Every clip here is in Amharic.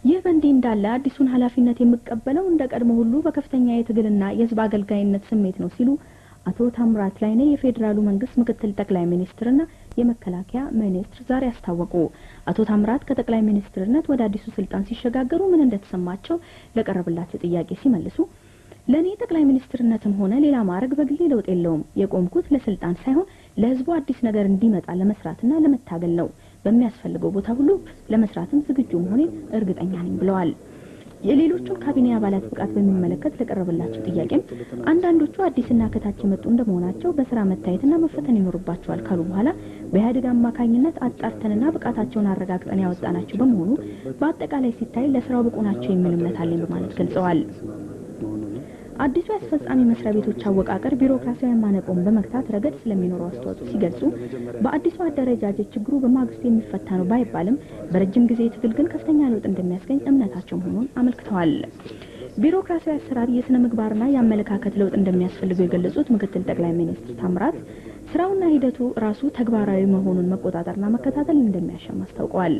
ይህ በእንዲህ እንዳለ አዲሱን ኃላፊነት የሚቀበለው እንደቀድሞ ሁሉ በከፍተኛ የትግልና የህዝብ አገልጋይነት ስሜት ነው ሲሉ አቶ ታምራት ላይኔ የፌዴራሉ መንግስት ምክትል ጠቅላይ ሚኒስትርና የመከላከያ ሚኒስትር ዛሬ አስታወቁ። አቶ ታምራት ከጠቅላይ ሚኒስትርነት ወደ አዲሱ ስልጣን ሲሸጋገሩ ምን እንደተሰማቸው ለቀረበላቸው ጥያቄ ሲመልሱ ለኔ ጠቅላይ ሚኒስትርነትም ሆነ ሌላ ማዕረግ በግሌ ለውጥ የለውም። የቆምኩት ለስልጣን ሳይሆን ለህዝቡ አዲስ ነገር እንዲመጣ ለመስራትና ለመታገል ነው። በሚያስፈልገው ቦታ ሁሉ ለመስራትም ዝግጁ መሆኔን እርግጠኛ ነኝ ብለዋል። የሌሎቹን ካቢኔ አባላት ብቃት በሚመለከት ለቀረበላቸው ጥያቄም አንዳንዶቹ አዲስና ከታች የመጡ እንደመሆናቸው በስራ መታየትና መፈተን ይኖርባቸዋል ካሉ በኋላ በኢህአዴግ አማካኝነት አጣርተንና ብቃታቸውን አረጋግጠን ያወጣናቸው በመሆኑ በአጠቃላይ ሲታይ ለስራው ብቁ ናቸው የሚል እምነት አለኝ በማለት ገልጸዋል። አዲሱ አስፈጻሚ መስሪያ ቤቶች አወቃቀር ቢሮክራሲያዊ ማነቆን በመክታት ረገድ ስለሚኖረው አስተዋጽኦ ሲገልጹ በአዲሱ አደረጃጀት ችግሩ በማግስቱ የሚፈታ ነው ባይባልም በረጅም ጊዜ ትግል ግን ከፍተኛ ለውጥ እንደሚያስገኝ እምነታቸው መሆኑን አመልክተዋል። ቢሮክራሲያዊ አሰራር የስነ ምግባርና የአመለካከት ለውጥ እንደሚያስፈልገው የገለጹት ምክትል ጠቅላይ ሚኒስትር ታምራት ስራውና ሂደቱ ራሱ ተግባራዊ መሆኑን መቆጣጠርና መከታተል እንደሚያሻም አስታውቀዋል።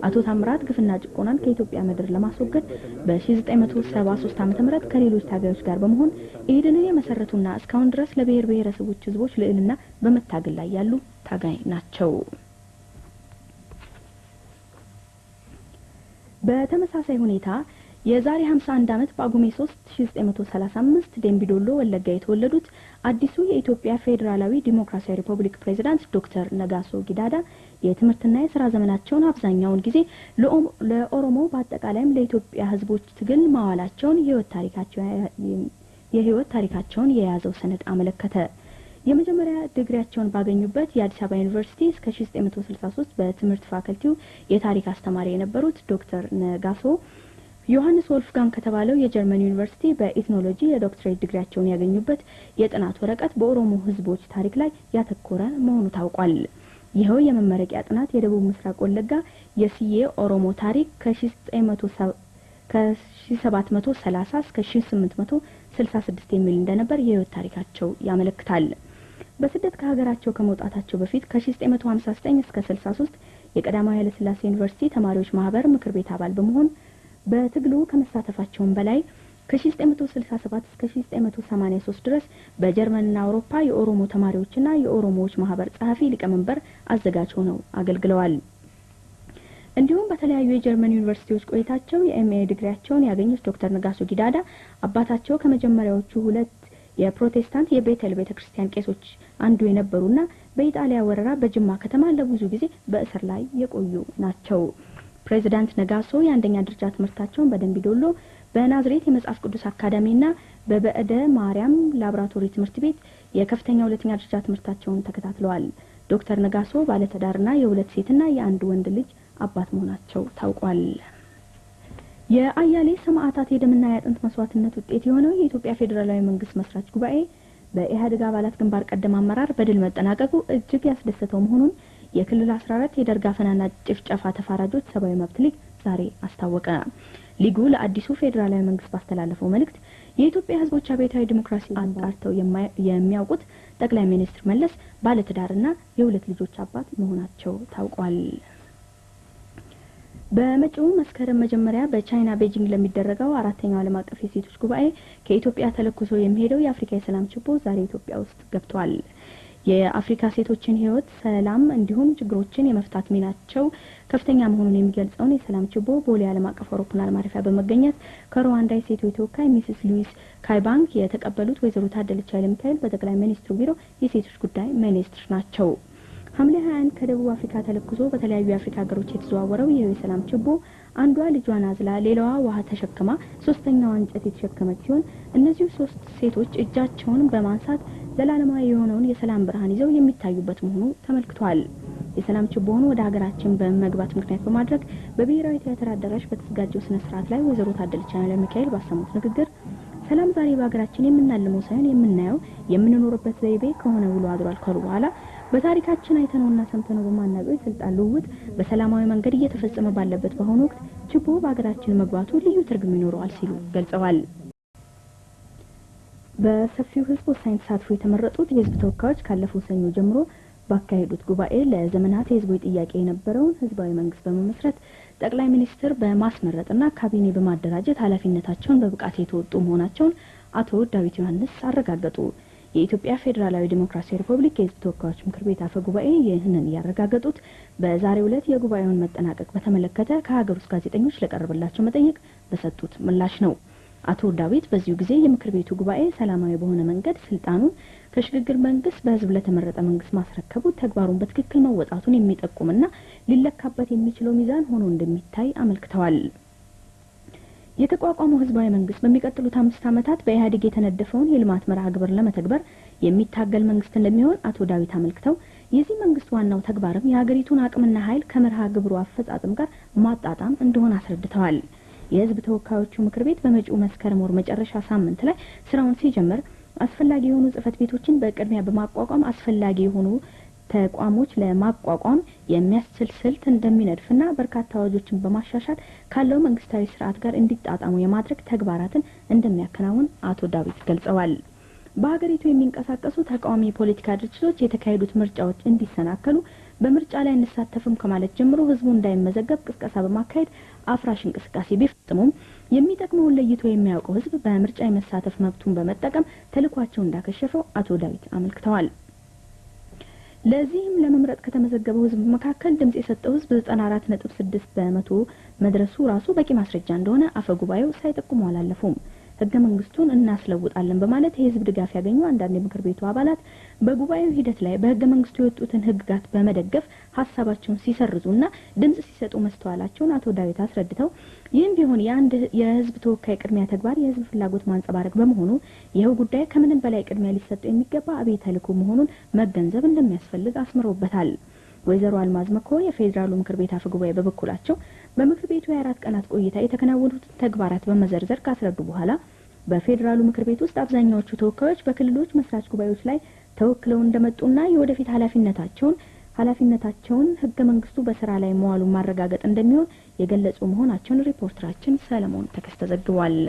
አቶ ታምራት ግፍና ጭቆናን ከኢትዮጵያ ምድር ለማስወገድ በ1973 ዓ.ም ከሌሎች ታጋዮች ጋር በመሆን ኢህዴንን የመሰረቱና እስካሁን ድረስ ለብሔር ብሔረሰቦች ህዝቦች ልዕልና በመታገል ላይ ያሉ ታጋይ ናቸው። በተመሳሳይ ሁኔታ የዛሬ 51 ዓመት ጳጉሜ 3 1935 ደምቢዶሎ ወለጋ የተወለዱት አዲሱ የኢትዮጵያ ፌዴራላዊ ዲሞክራሲያዊ ሪፐብሊክ ፕሬዝዳንት ዶክተር ነጋሶ ጊዳዳ የትምህርትና የሥራ ዘመናቸውን አብዛኛውን ጊዜ ለኦሮሞ በአጠቃላይም ለኢትዮጵያ ህዝቦች ትግል ማዋላቸውን የህይወት ታሪካቸውን የያዘው ሰነድ አመለከተ። የመጀመሪያ ዲግሪያቸውን ባገኙበት የአዲስ አበባ ዩኒቨርሲቲ እስከ 1963 በትምህርት ፋክልቲው የታሪክ አስተማሪ የነበሩት ዶክተር ነጋሶ ዮሐንስ ወልፍጋንግ ከተባለው የጀርመን ዩኒቨርሲቲ በኢትኖሎጂ የዶክትሬት ዲግሪያቸውን ያገኙበት የጥናት ወረቀት በኦሮሞ ህዝቦች ታሪክ ላይ ያተኮረ መሆኑ ታውቋል። ይሄው የመመረቂያ ጥናት የደቡብ ምስራቅ ወለጋ የሲዬ ኦሮሞ ታሪክ ከ1730 እስከ 1866 የሚል እንደነበር የህይወት ታሪካቸው ያመለክታል። በስደት ከሀገራቸው ከመውጣታቸው በፊት ከ1959 እስከ 63 የቀዳማዊ ኃይለ ሥላሴ ዩኒቨርሲቲ ተማሪዎች ማህበር ምክር ቤት አባል በመሆን በትግሉ ከመሳተፋቸው በላይ ከ1967 እስከ 1983 ድረስ በጀርመንና አውሮፓ የኦሮሞ ተማሪዎችና የኦሮሞዎች ማህበር ጸሐፊ ሊቀመንበር አዘጋጅ ሆነው አገልግለዋል። እንዲሁም በተለያዩ የጀርመን ዩኒቨርሲቲዎች ቆይታቸው የኤምኤ ዲግሪያቸውን ያገኙት ዶክተር ነጋሶ ጊዳዳ አባታቸው ከመጀመሪያዎቹ ሁለት የፕሮቴስታንት የቤተል ቤተክርስቲያን ቄሶች አንዱ የነበሩና በኢጣሊያ ወረራ በጅማ ከተማ ለብዙ ጊዜ በእስር ላይ የቆዩ ናቸው። ፕሬዝዳንት ነጋሶ የአንደኛ ደረጃ ትምህርታቸውን በደምቢዶሎ በናዝሬት የመጽሐፍ ቅዱስ አካዳሚና በበእደ ማርያም ላብራቶሪ ትምህርት ቤት የከፍተኛ ሁለተኛ ደረጃ ትምህርታቸውን ተከታትለዋል። ዶክተር ነጋሶ ባለትዳርና የሁለት ሴትና የአንድ ወንድ ልጅ አባት መሆናቸው ታውቋል። የአያሌ ሰማዕታት የደምና የአጥንት መስዋዕትነት ውጤት የሆነው የኢትዮጵያ ፌዴራላዊ መንግስት መስራች ጉባኤ በኢህአዴግ አባላት ግንባር ቀደም አመራር በድል መጠናቀቁ እጅግ ያስደሰተው መሆኑን የክልል 14 የደርግ አፈናና ጭፍጨፋ ተፋራጆች ሰብአዊ መብት ሊግ ዛሬ አስታወቀ። ሊጉ ለአዲሱ ፌዴራላዊ መንግስት ባስተላለፈው መልእክት የኢትዮጵያ ህዝቦች አብዮታዊ ዲሞክራሲ አንጣርተው የሚያውቁት ጠቅላይ ሚኒስትር መለስ ባለትዳርና የሁለት ልጆች አባት መሆናቸው ታውቋል። በመጪው መስከረም መጀመሪያ በቻይና ቤጂንግ ለሚደረገው አራተኛው ዓለም አቀፍ የሴቶች ጉባኤ ከኢትዮጵያ ተለክሶ የሚሄደው የአፍሪካ የሰላም ችቦ ዛሬ ኢትዮጵያ ውስጥ ገብቷል። የአፍሪካ ሴቶችን ህይወት ሰላም እንዲሁም ችግሮችን የመፍታት ሚናቸው ከፍተኛ መሆኑን የሚገልጸውን የሰላም ችቦ ቦሌ ዓለም አቀፍ አውሮፕላን ማረፊያ በመገኘት ከሩዋንዳ የሴቶች ተወካይ ሚስስ ሉዊስ ካይባንክ የተቀበሉት ወይዘሮ ታደለች ኃይለ ሚካኤል በጠቅላይ ሚኒስትሩ ቢሮ የሴቶች ጉዳይ ሚኒስትር ናቸው። ሐምሌ 21 ከደቡብ አፍሪካ ተለክሶ በተለያዩ የአፍሪካ ሀገሮች የተዘዋወረው ይህ የሰላም ችቦ አንዷ ልጇን አዝላ ሌላዋ ውሃ ተሸክማ ሶስተኛዋ እንጨት የተሸከመች ሲሆን እነዚህ ሶስት ሴቶች እጃቸውን በማንሳት ዘላለማዊ የሆነውን የሰላም ብርሃን ይዘው የሚታዩበት መሆኑ ተመልክቷል። የሰላም ችቦውን ወደ ሀገራችን በመግባት ምክንያት በማድረግ በብሔራዊ ቲያትር አዳራሽ በተዘጋጀው ስነ ስርዓት ላይ ወይዘሮ ታደለች ኃይለ ሚካኤል ባሰሙት ንግግር ሰላም ዛሬ በሀገራችን የምናልመው ሳይሆን የምናየው የምንኖርበት ዘይቤ ከሆነ ውሎ አድሯል ካሉ በኋላ በታሪካችን አይተነውና ሰምተነው በማናውቀው የስልጣን ልውውጥ በሰላማዊ መንገድ እየተፈጸመ ባለበት በአሁኑ ወቅት ችቦ በሀገራችን መግባቱ ልዩ ትርጉም ይኖረዋል ሲሉ ገልጸዋል። በሰፊው ህዝብ ወሳኝ ተሳትፎ የተመረጡት የህዝብ ተወካዮች ካለፈው ሰኞ ጀምሮ ባካሄዱት ጉባኤ ለዘመናት የህዝቦች ጥያቄ የነበረውን ህዝባዊ መንግስት በመመስረት ጠቅላይ ሚኒስትር በማስመረጥና ካቢኔ በማደራጀት ኃላፊነታቸውን በብቃት የተወጡ መሆናቸውን አቶ ዳዊት ዮሐንስ አረጋገጡ። የኢትዮጵያ ፌዴራላዊ ዲሞክራሲያዊ ሪፐብሊክ የሕዝብ ተወካዮች ምክር ቤት አፈ ጉባኤ ይህንን ያረጋገጡት በዛሬው ዕለት የጉባኤውን መጠናቀቅ በተመለከተ ከሀገር ውስጥ ጋዜጠኞች ለቀረበላቸው መጠይቅ በሰጡት ምላሽ ነው። አቶ ዳዊት በዚሁ ጊዜ የምክር ቤቱ ጉባኤ ሰላማዊ በሆነ መንገድ ስልጣኑን ከሽግግር መንግስት በህዝብ ለተመረጠ መንግስት ማስረከቡ ተግባሩን በትክክል መወጣቱን የሚጠቁምና ሊለካበት የሚችለው ሚዛን ሆኖ እንደሚታይ አመልክተዋል። የተቋቋመው ህዝባዊ መንግስት በሚቀጥሉት 5 ዓመታት በኢህአዴግ የተነደፈውን የልማት መርሃ ግብር ለመተግበር የሚታገል መንግስት እንደሚሆን አቶ ዳዊት አመልክተው የዚህ መንግስት ዋናው ተግባርም የሀገሪቱን አቅምና ኃይል ከመርሃ ግብሩ አፈጻጸም ጋር ማጣጣም እንደሆነ አስረድተዋል። የህዝብ ተወካዮቹ ምክር ቤት በመጪው መስከረም ወር መጨረሻ ሳምንት ላይ ስራውን ሲጀምር አስፈላጊ የሆኑ ጽህፈት ቤቶችን በቅድሚያ በማቋቋም አስፈላጊ የሆኑ ተቋሞች ለማቋቋም የሚያስችል ስልት እንደሚነድፍና በርካታ አዋጆችን በማሻሻል ካለው መንግስታዊ ስርዓት ጋር እንዲጣጣሙ የማድረግ ተግባራትን እንደሚያከናውን አቶ ዳዊት ገልጸዋል። በሀገሪቱ የሚንቀሳቀሱ ተቃዋሚ የፖለቲካ ድርጅቶች የተካሄዱት ምርጫዎች እንዲሰናከሉ በምርጫ ላይ እንሳተፍም ከማለት ጀምሮ ህዝቡ እንዳይመዘገብ ቅስቀሳ በማካሄድ አፍራሽ እንቅስቃሴ ቢፈጽሙም የሚጠቅመውን ለይቶ የሚያውቀው ህዝብ በምርጫ የመሳተፍ መብቱን በመጠቀም ተልኳቸው እንዳከሸፈው አቶ ዳዊት አመልክተዋል። ለዚህም ለመምረጥ ከተመዘገበው ህዝብ መካከል ድምጽ የሰጠው ህዝብ 94.6% መድረሱ ራሱ በቂ ማስረጃ እንደሆነ አፈ ጉባኤው ሳይጠቁሙ አላለፉም። ህገ መንግስቱን እናስለውጣለን በማለት የህዝብ ድጋፍ ያገኙ አንዳንድ የምክር ቤቱ አባላት በጉባኤው ሂደት ላይ በህገ መንግስቱ የወጡትን ህግጋት በመደገፍ ሐሳባቸውን ሲሰርዙና ድምጽ ሲሰጡ መስተዋላቸውን አቶ ዳዊት አስረድተው ይህም ቢሆን የአንድ የህዝብ ተወካይ ቅድሚያ ተግባር የህዝብ ፍላጎት ማንጸባረቅ በመሆኑ ይሄው ጉዳይ ከምንም በላይ ቅድሚያ ሊሰጠው የሚገባ አብይ ተልዕኮ መሆኑን መገንዘብ እንደሚያስፈልግ አስምረውበታል። ወይዘሮ አልማዝ መኮይ የፌዴራሉ ምክር ቤት አፈ ጉባኤ በበኩላቸው በምክር ቤቱ የ4 ቀናት ቆይታ የተከናወኑት ተግባራት በመዘርዘር ካስረዱ በኋላ በፌዴራሉ ምክር ቤት ውስጥ አብዛኛዎቹ ተወካዮች በክልሎች መስራች ጉባኤዎች ላይ ተወክለው እንደመጡና የወደፊት ኃላፊነታቸውን ህገ መንግስቱ በስራ ላይ መዋሉን ማረጋገጥ እንደሚሆን የገለጹ መሆናቸውን ሪፖርተራችን ሰለሞን ተከስተ ዘግቧል።